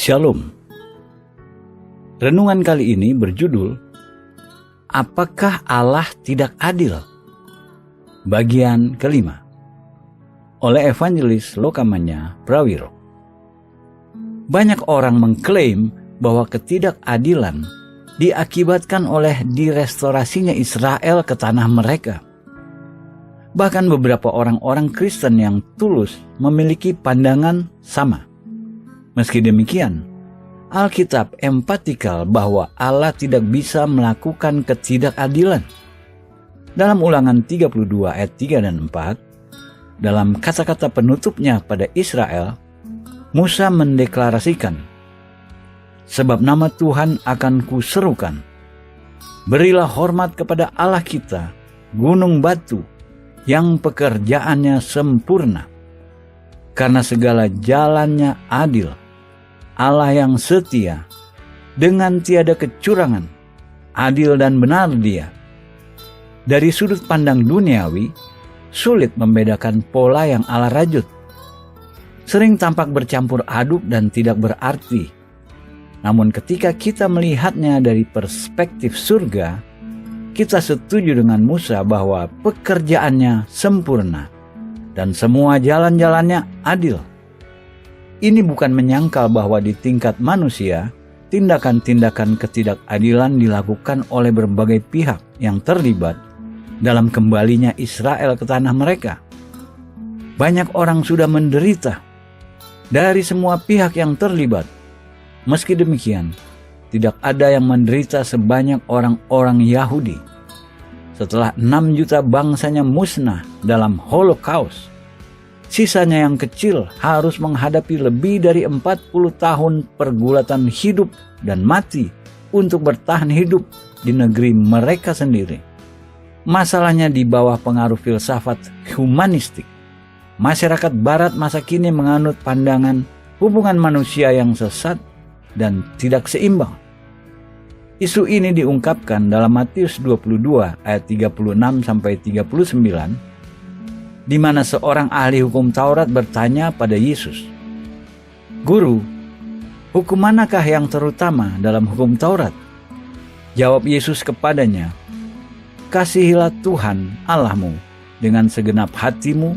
Shalom. Renungan kali ini berjudul Apakah Allah Tidak Adil? Bagian kelima, oleh Evangelis Lokamanya Prawiro. Banyak orang mengklaim bahwa ketidakadilan diakibatkan oleh direstorasinya Israel ke tanah mereka. Bahkan beberapa orang-orang Kristen yang tulus memiliki pandangan sama. Meski demikian, Alkitab empatikal bahwa Allah tidak bisa melakukan ketidakadilan. Dalam Ulangan 32 ayat 3 dan 4, dalam kata-kata penutupnya pada Israel, Musa mendeklarasikan, "Sebab nama Tuhan akan kuserukan, berilah hormat kepada Allah kita, gunung batu, yang pekerjaannya sempurna. Karena segala jalannya adil, Allah yang setia, dengan tiada kecurangan, adil dan benar Dia." Dari sudut pandang duniawi, sulit membedakan pola yang Allah rajut. Sering tampak bercampur aduk dan tidak berarti. Namun ketika kita melihatnya dari perspektif surga, kita setuju dengan Musa bahwa pekerjaannya sempurna dan semua jalan-jalannya adil. Ini bukan menyangkal bahwa di tingkat manusia, tindakan-tindakan ketidakadilan dilakukan oleh berbagai pihak yang terlibat dalam kembalinya Israel ke tanah mereka. Banyak orang sudah menderita dari semua pihak yang terlibat. Meski demikian, tidak ada yang menderita sebanyak orang-orang Yahudi. Setelah 6 juta bangsanya musnah dalam Holocaust, sisanya yang kecil harus menghadapi lebih dari 40 tahun pergulatan hidup dan mati untuk bertahan hidup di negeri mereka sendiri. Masalahnya di bawah pengaruh filsafat humanistik. Masyarakat barat masa kini menganut pandangan hubungan manusia yang sesat dan tidak seimbang. Isu ini diungkapkan dalam Matius 22 ayat 36-39, di mana seorang ahli hukum Taurat bertanya pada Yesus, "Guru, hukum manakah yang terutama dalam hukum Taurat?" Jawab Yesus kepadanya, "Kasihilah Tuhan Allahmu dengan segenap hatimu,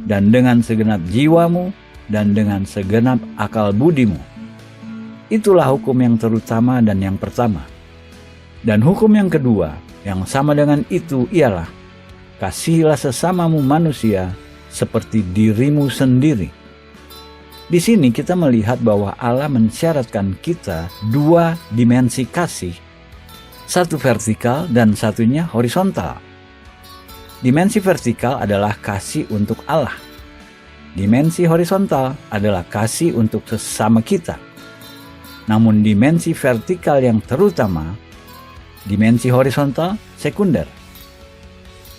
dan dengan segenap jiwamu, dan dengan segenap akal budimu. Itulah hukum yang terutama dan yang pertama. Dan hukum yang kedua, yang sama dengan itu ialah, kasihilah sesamamu manusia seperti dirimu sendiri." Di sini kita melihat bahwa Allah mensyaratkan kita dua dimensi kasih, satu vertikal dan satunya horizontal. Dimensi vertikal adalah kasih untuk Allah. Dimensi horizontal adalah kasih untuk sesama kita. Namun dimensi vertikal yang terutama, dimensi horizontal sekunder.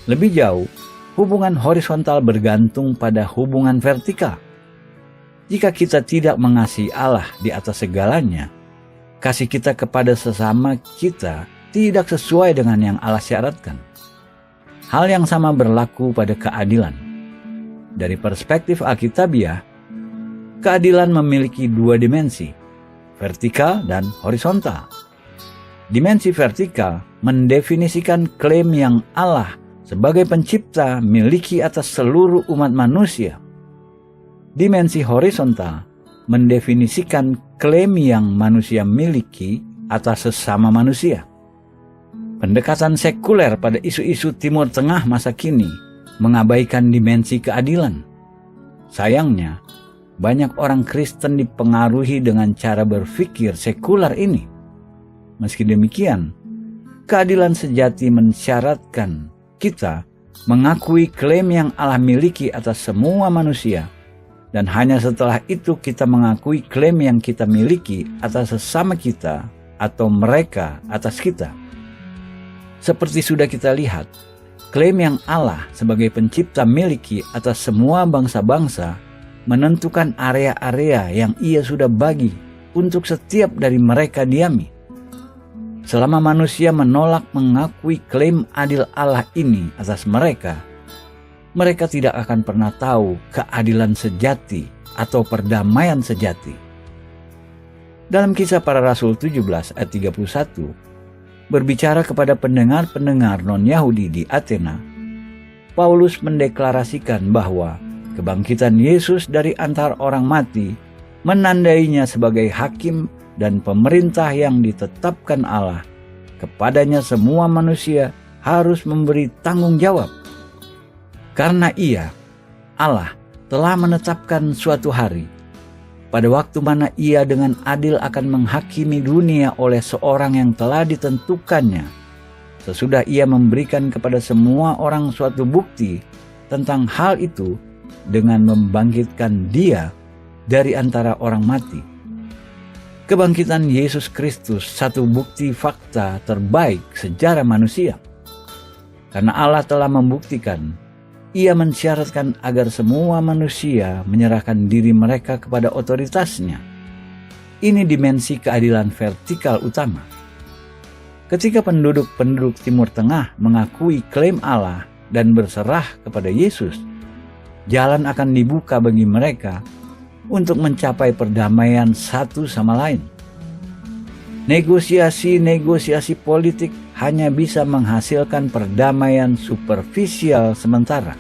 Lebih jauh, hubungan horizontal bergantung pada hubungan vertikal. Jika kita tidak mengasihi Allah di atas segalanya, kasih kita kepada sesama kita tidak sesuai dengan yang Allah syaratkan. Hal yang sama berlaku pada keadilan. Dari perspektif Alkitabiah, keadilan memiliki dua dimensi, vertikal dan horizontal. Dimensi vertikal mendefinisikan klaim yang Allah sebagai pencipta miliki atas seluruh umat manusia. Dimensi horizontal mendefinisikan klaim yang manusia miliki atas sesama manusia. Pendekatan sekuler pada isu-isu Timur Tengah masa kini mengabaikan dimensi keadilan. Sayangnya, banyak orang Kristen dipengaruhi dengan cara berpikir sekuler ini. Meski demikian, keadilan sejati mensyaratkan kita mengakui klaim yang Allah miliki atas semua manusia, dan hanya setelah itu kita mengakui klaim yang kita miliki atas sesama kita atau mereka atas kita. Seperti sudah kita lihat, klaim yang Allah sebagai pencipta miliki atas semua bangsa-bangsa menentukan area-area yang Ia sudah bagi untuk setiap dari mereka diami. Selama manusia menolak mengakui klaim adil Allah ini atas mereka, mereka tidak akan pernah tahu keadilan sejati atau perdamaian sejati. Dalam Kisah Para Rasul 17 ayat 31, berbicara kepada pendengar-pendengar non-Yahudi di Athena, Paulus mendeklarasikan bahwa kebangkitan Yesus dari antara orang mati menandainya sebagai hakim dan pemerintah yang ditetapkan Allah. Kepadanya semua manusia harus memberi tanggung jawab. Karena Ia, Allah, telah menetapkan suatu hari, pada waktu mana Ia dengan adil akan menghakimi dunia oleh seorang yang telah ditentukannya, sesudah Ia memberikan kepada semua orang suatu bukti tentang hal itu dengan membangkitkan Dia dari antara orang mati. Kebangkitan Yesus Kristus satu bukti fakta terbaik sejarah manusia. Karena Allah telah membuktikan, Ia mensyaratkan agar semua manusia menyerahkan diri mereka kepada otoritasnya. Ini dimensi keadilan vertikal utama. Ketika penduduk-penduduk Timur Tengah mengakui klaim Allah dan berserah kepada Yesus, jalan akan dibuka bagi mereka untuk mencapai perdamaian satu sama lain. Negosiasi politik hanya bisa menghasilkan perdamaian superficial sementara.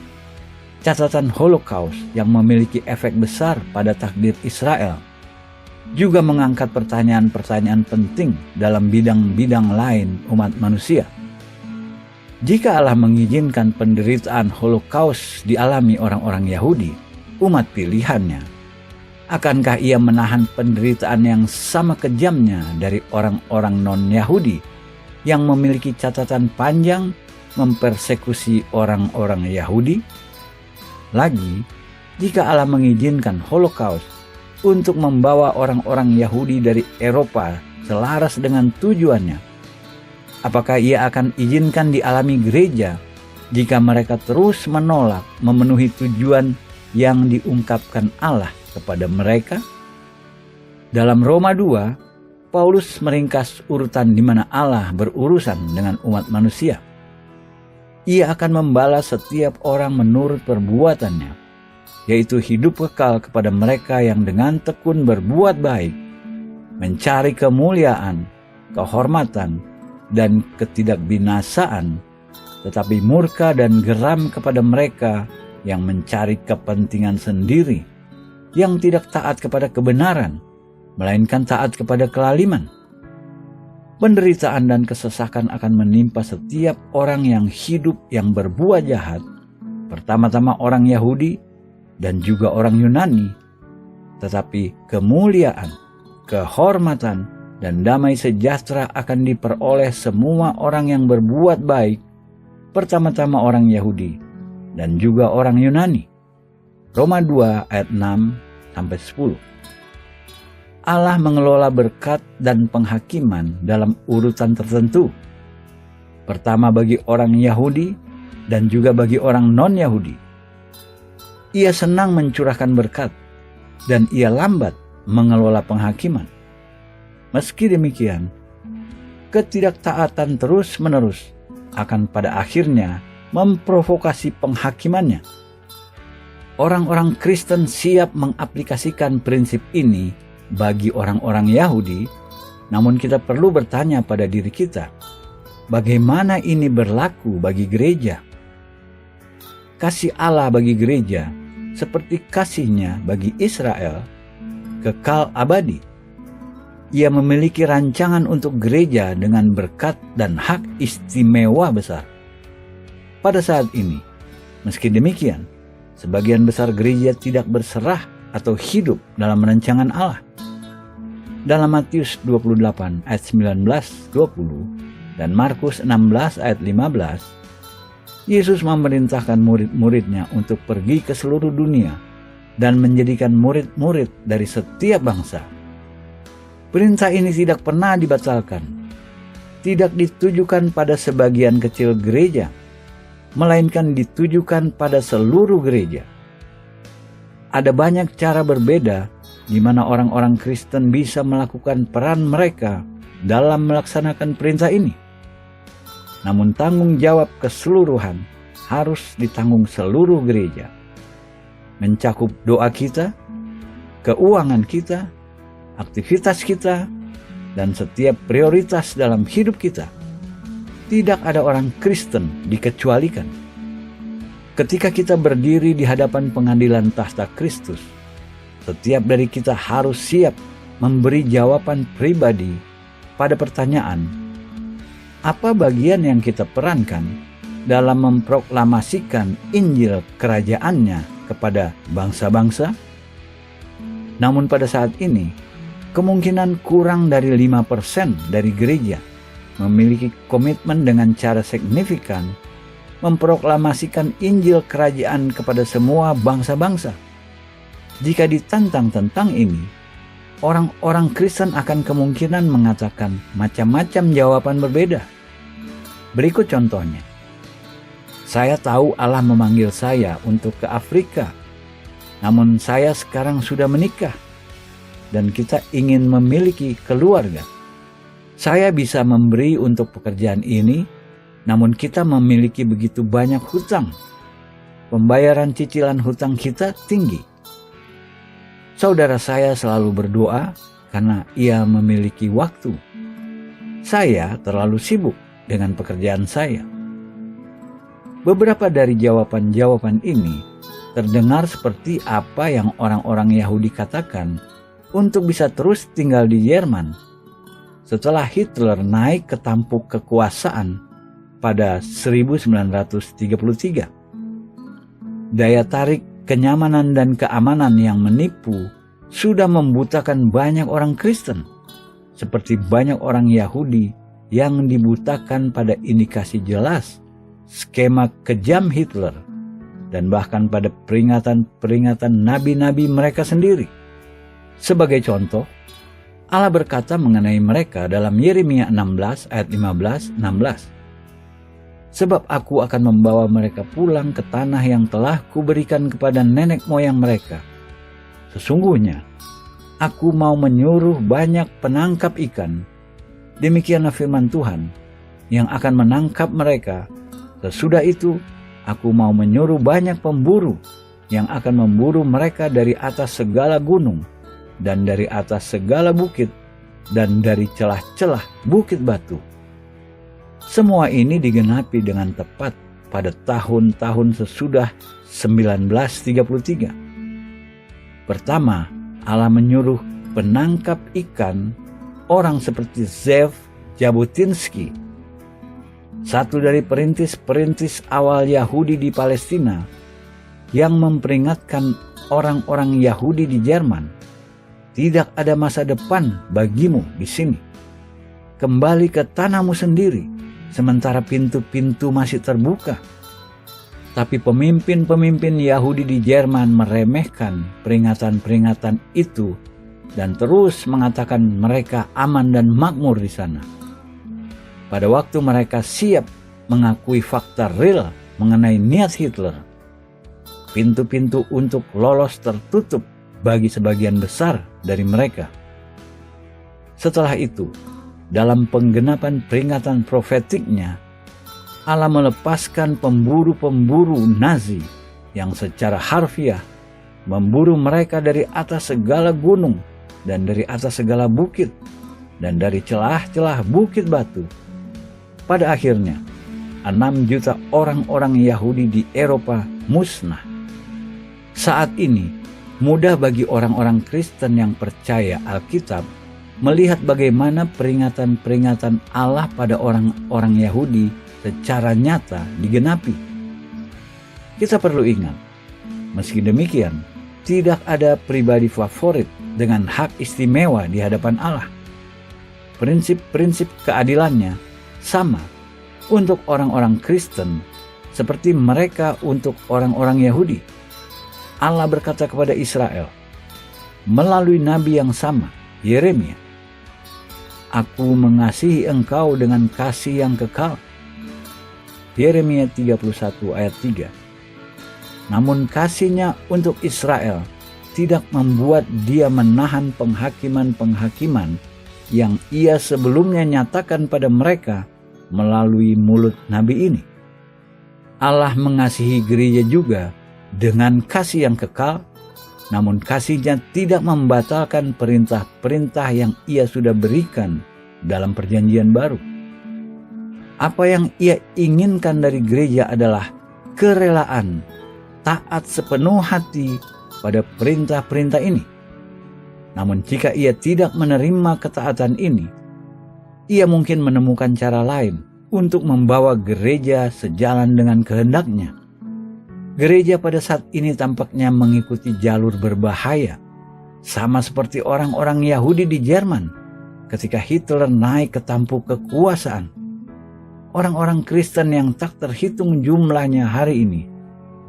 Catatan Holocaust yang memiliki efek besar pada takdir Israel juga mengangkat pertanyaan-pertanyaan penting dalam bidang-bidang lain umat manusia. Jika Allah mengizinkan penderitaan Holocaust dialami orang-orang Yahudi, umat pilihannya, akankah Ia menahan penderitaan yang sama kejamnya dari orang-orang non-Yahudi yang memiliki catatan panjang mempersekusi orang-orang Yahudi? Lagi, jika Allah mengizinkan Holocaust untuk membawa orang-orang Yahudi dari Eropa selaras dengan tujuannya, apakah Ia akan izinkan dialami gereja jika mereka terus menolak memenuhi tujuan yang diungkapkan Allah kepada mereka? Dalam Roma 2, Paulus meringkas urutan di mana Allah berurusan dengan umat manusia. Ia akan membalas setiap orang menurut perbuatannya, yaitu hidup kekal kepada mereka yang dengan tekun berbuat baik, mencari kemuliaan, kehormatan, dan ketidakbinasaan, tetapi murka dan geram kepada mereka yang mencari kepentingan sendiri, yang tidak taat kepada kebenaran, melainkan taat kepada kelaliman. Penderitaan dan kesesakan akan menimpa setiap orang yang hidup yang berbuat jahat, pertama-tama orang Yahudi dan juga orang Yunani. Tetapi kemuliaan, kehormatan, dan damai sejahtera akan diperoleh semua orang yang berbuat baik, pertama-tama orang Yahudi dan juga orang Yunani. Roma 2 ayat 6-10. Allah mengelola berkat dan penghakiman dalam urutan tertentu. Pertama bagi orang Yahudi dan juga bagi orang non-Yahudi. Ia senang mencurahkan berkat dan Ia lambat mengelola penghakiman. Meski demikian, ketidaktaatan terus-menerus akan pada akhirnya memprovokasi penghakimannya. Orang-orang Kristen siap mengaplikasikan prinsip ini bagi orang-orang Yahudi, namun kita perlu bertanya pada diri kita, bagaimana ini berlaku bagi gereja? Kasih Allah bagi gereja seperti kasih-Nya bagi Israel, kekal abadi. Ia memiliki rancangan untuk gereja dengan berkat dan hak istimewa besar. Pada saat ini, meski demikian, sebagian besar gereja tidak berserah atau hidup dalam rancangan Allah. Dalam Matius 28 ayat 19-20 dan Markus 16 ayat 15, Yesus memerintahkan murid-muridnya untuk pergi ke seluruh dunia dan menjadikan murid-murid dari setiap bangsa. Perintah ini tidak pernah dibatalkan, tidak ditujukan pada sebagian kecil gereja, melainkan ditujukan pada seluruh gereja. Ada banyak cara berbeda di mana orang-orang Kristen bisa melakukan peran mereka dalam melaksanakan perintah ini. Namun tanggung jawab keseluruhan harus ditanggung seluruh gereja. Mencakup doa kita, keuangan kita, aktivitas kita, dan setiap prioritas dalam hidup kita. Tidak ada orang Kristen dikecualikan. Ketika kita berdiri di hadapan pengadilan tahta Kristus, setiap dari kita harus siap memberi jawaban pribadi pada pertanyaan, apa bagian yang kita perankan dalam memproklamasikan Injil kerajaannya kepada bangsa-bangsa? Namun pada saat ini, kemungkinan kurang dari 5% dari gereja memiliki komitmen dengan cara signifikan memproklamasikan Injil kerajaan kepada semua bangsa-bangsa. Jika ditantang tentang ini, orang-orang Kristen akan kemungkinan mengatakan macam-macam jawaban berbeda. Berikut contohnya. Saya tahu Allah memanggil saya untuk ke Afrika, namun saya sekarang sudah menikah dan kita ingin memiliki keluarga. Saya bisa memberi untuk pekerjaan ini, namun kita memiliki begitu banyak hutang. Pembayaran cicilan hutang kita tinggi. Saudara saya selalu berdoa karena ia memiliki waktu. Saya terlalu sibuk dengan pekerjaan saya. Beberapa dari jawaban-jawaban ini terdengar seperti apa yang orang-orang Yahudi katakan untuk bisa terus tinggal di Jerman setelah Hitler naik ke tampuk kekuasaan pada 1933. Daya tarik, kenyamanan dan keamanan yang menipu sudah membutakan banyak orang Kristen, seperti banyak orang Yahudi yang dibutakan pada indikasi jelas skema kejam Hitler dan bahkan pada peringatan-peringatan nabi-nabi mereka sendiri. Sebagai contoh, Allah berkata mengenai mereka dalam Yeremia 16 ayat 15-16. Sebab aku akan membawa mereka pulang ke tanah yang telah kuberikan kepada nenek moyang mereka. Sesungguhnya, aku mau menyuruh banyak penangkap ikan. Demikianlah firman Tuhan yang akan menangkap mereka. Sesudah itu, aku mau menyuruh banyak pemburu yang akan memburu mereka dari atas segala gunung dan dari atas segala bukit dan dari celah-celah bukit batu. Semua ini digenapi dengan tepat pada tahun-tahun sesudah 1933. Pertama, Allah menyuruh penangkap ikan orang seperti Zev Jabotinsky, satu dari perintis-perintis awal Yahudi di Palestina yang memperingatkan orang-orang Yahudi di Jerman, tidak ada masa depan bagimu di sini. Kembali ke tanahmu sendiri, sementara pintu-pintu masih terbuka. Tapi pemimpin-pemimpin Yahudi di Jerman meremehkan peringatan-peringatan itu dan terus mengatakan mereka aman dan makmur di sana. Pada waktu mereka siap mengakui fakta real mengenai niat Hitler, pintu-pintu untuk lolos tertutup bagi sebagian besar dari mereka. Setelah itu, dalam penggenapan peringatan profetiknya, Allah melepaskan pemburu-pemburu Nazi yang secara harfiah memburu mereka dari atas segala gunung dan dari atas segala bukit dan dari celah-celah bukit batu. Pada akhirnya, 6 juta orang-orang Yahudi di Eropa musnah. Saat ini, mudah bagi orang-orang Kristen yang percaya Alkitab melihat bagaimana peringatan-peringatan Allah pada orang-orang Yahudi secara nyata digenapi. Kita perlu ingat, meski demikian, tidak ada pribadi favorit dengan hak istimewa di hadapan Allah. Prinsip-prinsip keadilannya sama untuk orang-orang Kristen seperti mereka untuk orang-orang Yahudi. Allah berkata kepada Israel melalui nabi yang sama, Yeremia, "Aku mengasihi engkau dengan kasih yang kekal." Yeremia 31 ayat 3. Namun kasihnya untuk Israel tidak membuat dia menahan penghakiman-penghakiman yang ia sebelumnya nyatakan pada mereka melalui mulut nabi ini. Allah mengasihi gereja juga dengan kasih yang kekal namun kasih-Nya tidak membatalkan perintah-perintah yang Ia sudah berikan dalam perjanjian baru. Apa yang Ia inginkan dari gereja adalah kerelaan, taat sepenuh hati pada perintah-perintah ini. Namun jika Ia tidak menerima ketaatan ini, Ia mungkin menemukan cara lain untuk membawa gereja sejalan dengan kehendak-Nya. Gereja pada saat ini tampaknya mengikuti jalur berbahaya, sama seperti orang-orang Yahudi di Jerman ketika Hitler naik ke tampuk kekuasaan. Orang-orang Kristen yang tak terhitung jumlahnya hari ini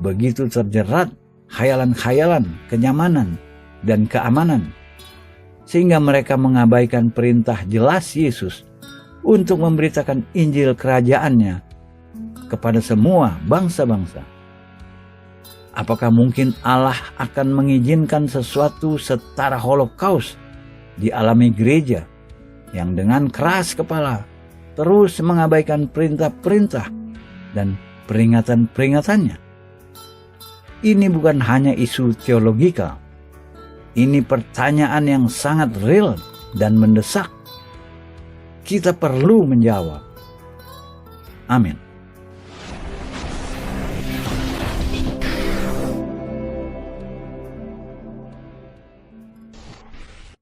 begitu terjerat khayalan-khayalan, kenyamanan, dan keamanan, sehingga mereka mengabaikan perintah jelas Yesus untuk memberitakan Injil kerajaan-Nya kepada semua bangsa-bangsa. Apakah mungkin Allah akan mengizinkan sesuatu setara Holocaust dialami gereja yang dengan keras kepala terus mengabaikan perintah-perintah dan peringatan-peringatannya? Ini bukan hanya isu teologikal. Ini pertanyaan yang sangat real dan mendesak. Kita perlu menjawab. Amin.